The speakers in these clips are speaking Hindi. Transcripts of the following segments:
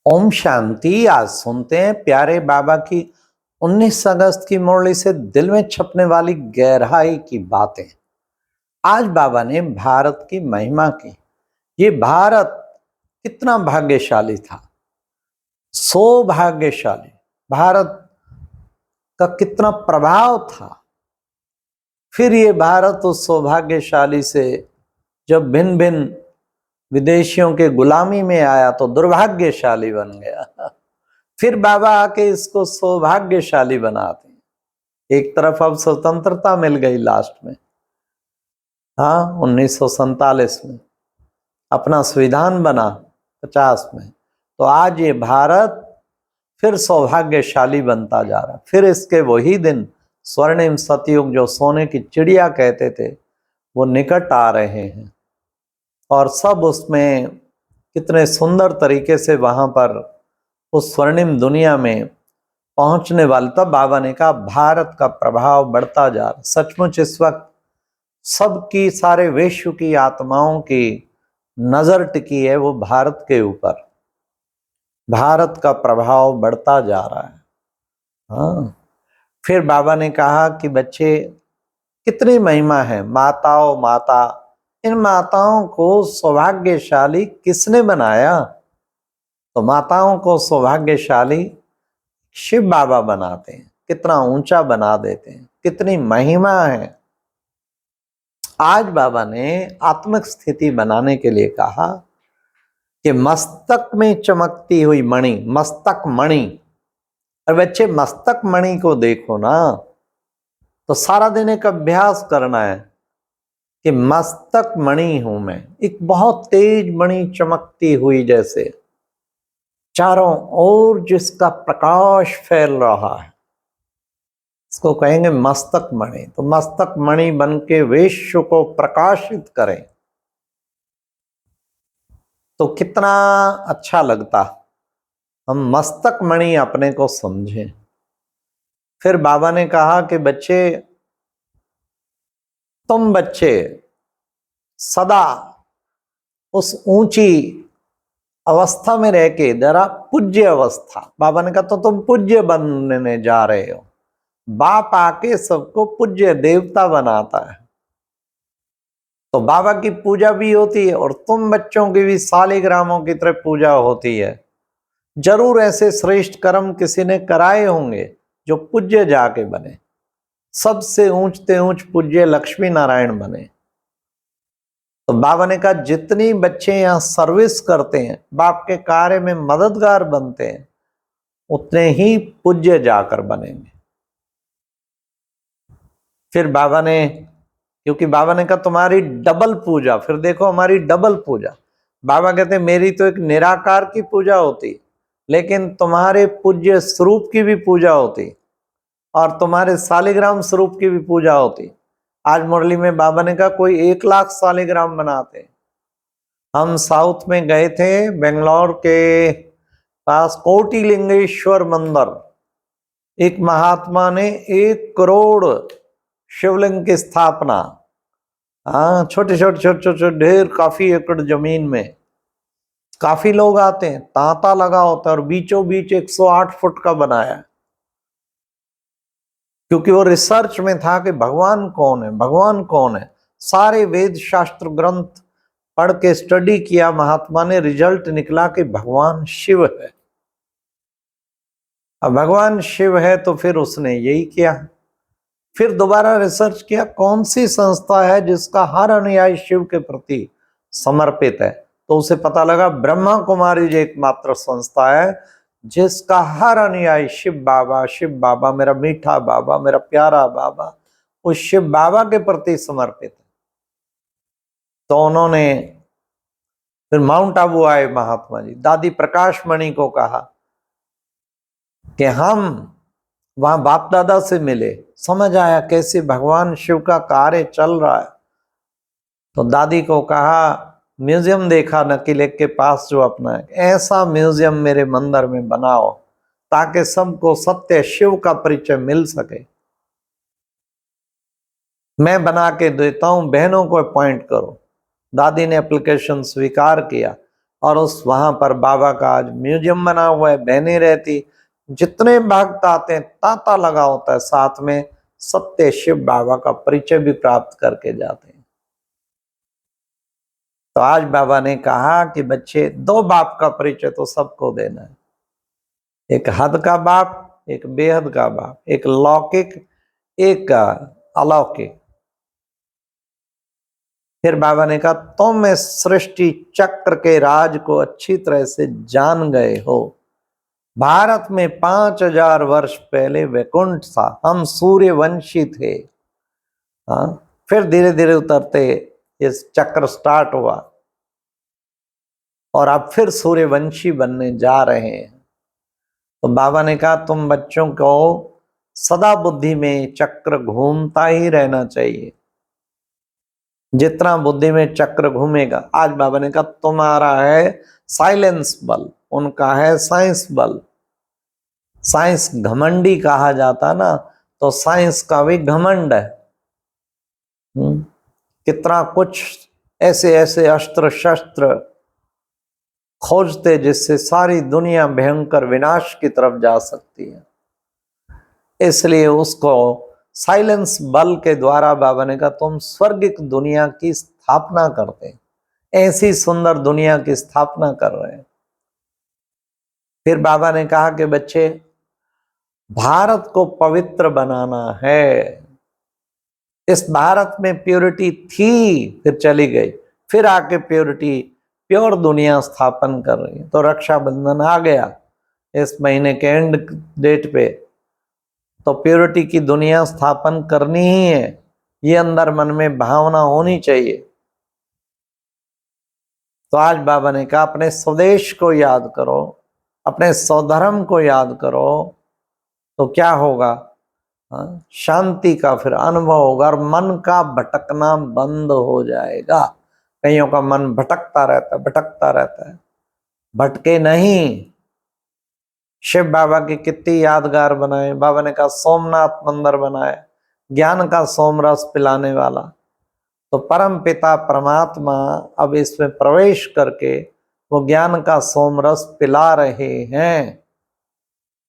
ओम शांति। आज सुनते हैं प्यारे बाबा की 19 अगस्त की मुरली से दिल में छपने वाली गहराई की बातें। आज बाबा ने भारत की महिमा की। ये भारत कितना भाग्यशाली था, सौभाग्यशाली। भारत का कितना प्रभाव था। फिर ये भारत उस सौभाग्यशाली से जब भिन्न भिन्न विदेशियों के गुलामी में आया तो दुर्भाग्यशाली बन गया। फिर बाबा आके इसको सौभाग्यशाली बनाते हैं। एक तरफ अब स्वतंत्रता मिल गई लास्ट में, हाँ 1947 में अपना संविधान बना 50 में, तो आज ये भारत फिर सौभाग्यशाली बनता जा रहा। फिर इसके वही दिन स्वर्णिम सतयुग जो सोने की चिड़िया कहते थे वो निकट आ रहे हैं और सब उसमें कितने सुंदर तरीके से वहां पर उस स्वर्णिम दुनिया में पहुंचने वाले। तब बाबा ने कहा भारत का प्रभाव बढ़ता जा रहा। सचमुच इस वक्त सबकी, सारे विश्व की आत्माओं की नजर टिकी है वो भारत के ऊपर। भारत का प्रभाव बढ़ता जा रहा है। हाँ, फिर बाबा ने कहा कि बच्चे कितनी महिमा है। माताओं, माता, इन माताओं को सौभाग्यशाली किसने बनाया? तो माताओं को सौभाग्यशाली शिव बाबा बनाते हैं। कितना ऊंचा बना देते हैं, कितनी महिमा है। आज बाबा ने आत्मिक स्थिति बनाने के लिए कहा कि मस्तक में चमकती हुई मणि, मस्तक मणि। और बच्चे मस्तक मणि को देखो ना तो सारा दिन एक अभ्यास करना है कि मस्तक मणि हूं मैं, एक बहुत तेज मणि चमकती हुई जैसे, चारों ओर जिसका प्रकाश फैल रहा है, इसको कहेंगे मस्तक मणि। तो मस्तक मणि बन के विश्व को प्रकाशित करें तो कितना अच्छा लगता। हम मस्तक मणि अपने को समझें। फिर बाबा ने कहा कि बच्चे, तुम बच्चे सदा उस ऊंची अवस्था में रह के जरा पूज्य अवस्था, बाबा ने कहा तो तुम पूज्य बनने जा रहे हो। बाप आके सबको पूज्य देवता बनाता है, तो बाबा की पूजा भी होती है और तुम बच्चों की भी सालिग्रामों की तरह पूजा होती है। जरूर ऐसे श्रेष्ठ कर्म किसी ने कराए होंगे जो पूज्य जाके बने। सबसे ऊंचते ऊंच पूज्य लक्ष्मी नारायण बने। तो बाबा ने कहा जितनी बच्चे यहाँ सर्विस करते हैं, बाप के कार्य में मददगार बनते हैं, उतने ही पूज्य जाकर बनेंगे। फिर बाबा ने, क्योंकि बाबा ने कहा तुम्हारी डबल पूजा। फिर देखो हमारी डबल पूजा। बाबा कहते मेरी तो एक निराकार की पूजा होती, लेकिन तुम्हारे पूज्य स्वरूप की भी पूजा होती और तुम्हारे सालिग्राम स्वरूप की भी पूजा होती। आज मुरली में बाबा ने कहा कोई 1 लाख सालिग्राम बनाते। हम साउथ में गए थे, बेंगलोर के पास कोटिलिंगेश्वर मंदिर, एक महात्मा ने 1 करोड़ शिवलिंग की स्थापना, हाँ छोटे छोटे छोटे छोटे ढेर, काफी एकड़ जमीन में, काफी लोग आते हैं, तांता लगा होता है और बीचों बीच 108 फुट का बनाया, क्योंकि वो रिसर्च में था कि भगवान कौन है, भगवान कौन है। सारे वेद शास्त्र ग्रंथ पढ़ के स्टडी किया महात्मा ने, रिजल्ट निकला कि भगवान शिव है। अब भगवान शिव है तो फिर उसने यही किया। फिर दोबारा रिसर्च किया कौन सी संस्था है जिसका हर अनुयायी शिव के प्रति समर्पित है, तो उसे पता लगा ब्रह्मा कुमारी जी एकमात्र संस्था है जिसका हर अनुयायी शिव बाबा मेरा मीठा बाबा, मेरा प्यारा बाबा, उस शिव बाबा के प्रति समर्पित है। तो उन्होंने फिर माउंट आबू आए महात्मा जी, दादी प्रकाश मणि को कहा कि हम वहां बाप दादा से मिले, समझ आया कैसे भगवान शिव का कार्य चल रहा है। तो दादी को कहा म्यूजियम देखा नकी लेक के पास जो अपना है, ऐसा म्यूजियम मेरे मंदिर में बनाओ ताकि सबको सत्य शिव का परिचय मिल सके। मैं बना के देता हूं, बहनों को अपॉइंट करो। दादी ने एप्लीकेशन स्वीकार किया और उस वहां पर बाबा का आज म्यूजियम बना हुआ है, बहनें रहती, जितने भक्त आते हैं तांता लगा होता है, साथ में सत्य शिव बाबा का परिचय भी प्राप्त करके जाते हैं। तो आज बाबा ने कहा कि बच्चे, दो बाप का परिचय तो सबको देना है, एक हद का बाप, एक बेहद का बाप, एक लौकिक, एक अलौकिक। फिर बाबा ने कहा तुम इस सृष्टि चक्र के राज को अच्छी तरह से जान गए हो। भारत में 5000 वर्ष पहले वैकुंठ था, हम सूर्यवंशी थे। हाँ, फिर धीरे धीरे उतरते इस चक्र स्टार्ट हुआ और अब फिर सूर्यवंशी बनने जा रहे हैं। तो बाबा ने कहा तुम बच्चों को सदा बुद्धि में चक्र घूमता ही रहना चाहिए, जितना बुद्धि में चक्र घूमेगा। आज बाबा ने कहा तुम्हारा है साइलेंस बल, उनका है साइंस बल। साइंस घमंडी कहा जाता ना, तो साइंस का भी घमंड है। कितना कुछ ऐसे ऐसे अस्त्र शस्त्र खोजते जिससे सारी दुनिया भयंकर विनाश की तरफ जा सकती है। इसलिए उसको साइलेंस बल के द्वारा बाबा ने कहा तुम स्वर्गिक दुनिया की स्थापना करते, ऐसी सुंदर दुनिया की स्थापना कर रहे हैं। फिर बाबा ने कहा कि बच्चे, भारत को पवित्र बनाना है। इस भारत में प्योरिटी थी, फिर चली गई, फिर आके प्योरिटी, प्योर दुनिया स्थापन कर रही है। तो रक्षाबंधन आ गया इस महीने के एंड डेट पे, तो प्योरिटी की दुनिया स्थापन करनी ही है, ये अंदर मन में भावना होनी चाहिए। तो आज बाबा ने कहा अपने स्वदेश को याद करो, अपने स्वधर्म को याद करो, तो क्या होगा, शांति का फिर अनुभव होगा और मन का भटकना बंद हो जाएगा। कईयों का मन भटकता रहता है, भटके नहीं। शिव बाबा की कितनी यादगार बनाए। बाबा ने कहा सोमनाथ मंदिर बनाए, ज्ञान का सोमरस पिलाने वाला। तो परम पिता परमात्मा अब इसमें प्रवेश करके वो ज्ञान का सोमरस पिला रहे हैं।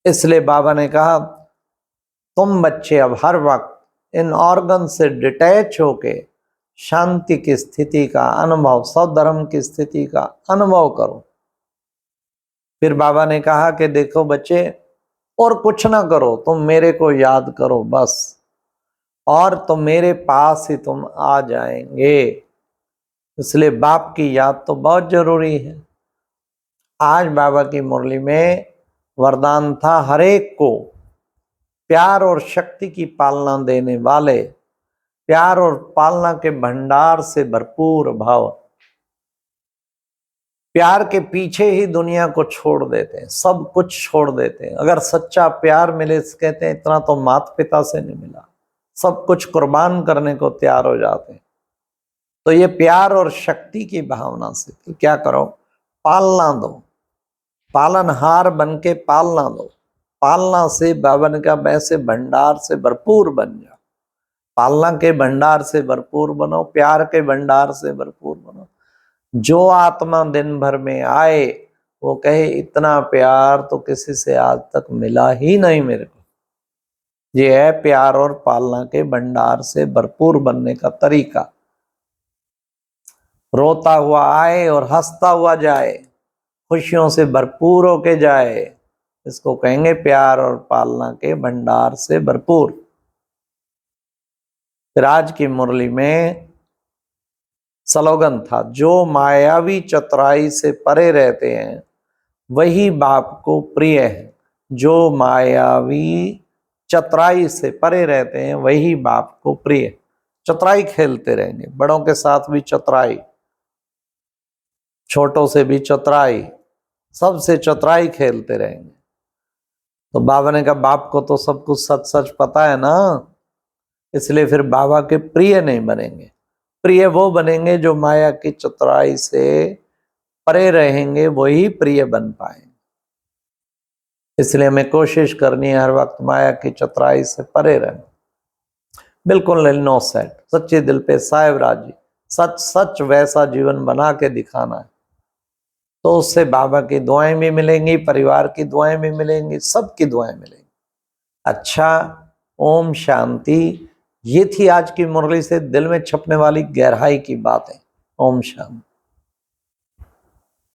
इसलिए बाबा ने कहा तुम बच्चे अब हर वक्त इन ऑर्गन से डिटैच होके शांति की स्थिति का अनुभव, सद्धर्म की स्थिति का अनुभव करो। फिर बाबा ने कहा कि देखो बच्चे, और कुछ ना करो, तुम मेरे को याद करो बस, और तो मेरे पास ही तुम आ जाएंगे। इसलिए बाप की याद तो बहुत जरूरी है। आज बाबा की मुरली में वरदान था हर एक को प्यार और शक्ति की पालना देने वाले, प्यार और पालना के भंडार से भरपूर भाव। प्यार के पीछे ही दुनिया को छोड़ देते हैं, सब कुछ छोड़ देते हैं। अगर सच्चा प्यार मिले, कहते हैं इतना तो माता पिता से नहीं मिला, सब कुछ कुर्बान करने को तैयार हो जाते हैं। तो ये प्यार और शक्ति की भावना से तो क्या करो, पालना दो, पालनहार बन के पालना दो। पालना से बाबा ने कहा वैसे भंडार से भरपूर बन जाओ। पालना के भंडार से भरपूर बनो, प्यार के भंडार से भरपूर बनो। जो आत्मा दिन भर में आए वो कहे इतना प्यार तो किसी से आज तक मिला ही नहीं मेरे को। ये है प्यार और पालना के भंडार से भरपूर बनने का तरीका। रोता हुआ आए और हंसता हुआ जाए, खुशियों से भरपूर होके जाए, इसको कहेंगे प्यार और पालना के भंडार से भरपूर। फिर आज की मुरली में स्लोगन था, जो मायावी चतुराई से परे रहते हैं वही बाप को प्रिय है। जो मायावी चतुराई से परे रहते हैं वही बाप को प्रिय। चतुराई खेलते रहेंगे, बड़ों के साथ भी चतुराई, छोटों से भी चतुराई, सबसे चतुराई खेलते रहेंगे। तो बाबा ने कहा बाप को तो सब कुछ सच सच पता है ना, इसलिए फिर बाबा के प्रिय नहीं बनेंगे। प्रिय वो बनेंगे जो माया की चतुराई से परे रहेंगे, वही प्रिय बन पाएंगे। इसलिए हमें कोशिश करनी है हर वक्त माया की चतुराई से परे रहना, बिल्कुल नो सेट, सच्चे दिल पे साहेब राजी, सच सच वैसा जीवन बना के दिखाना है। तो उससे बाबा की दुआएं भी मिलेंगी, परिवार की दुआएं भी मिलेंगी, सबकी दुआएं मिलेंगी। अच्छा, ओम शांति। ये थी आज की मुरली से दिल में छपने वाली गहराई की बातें। ओम शांति।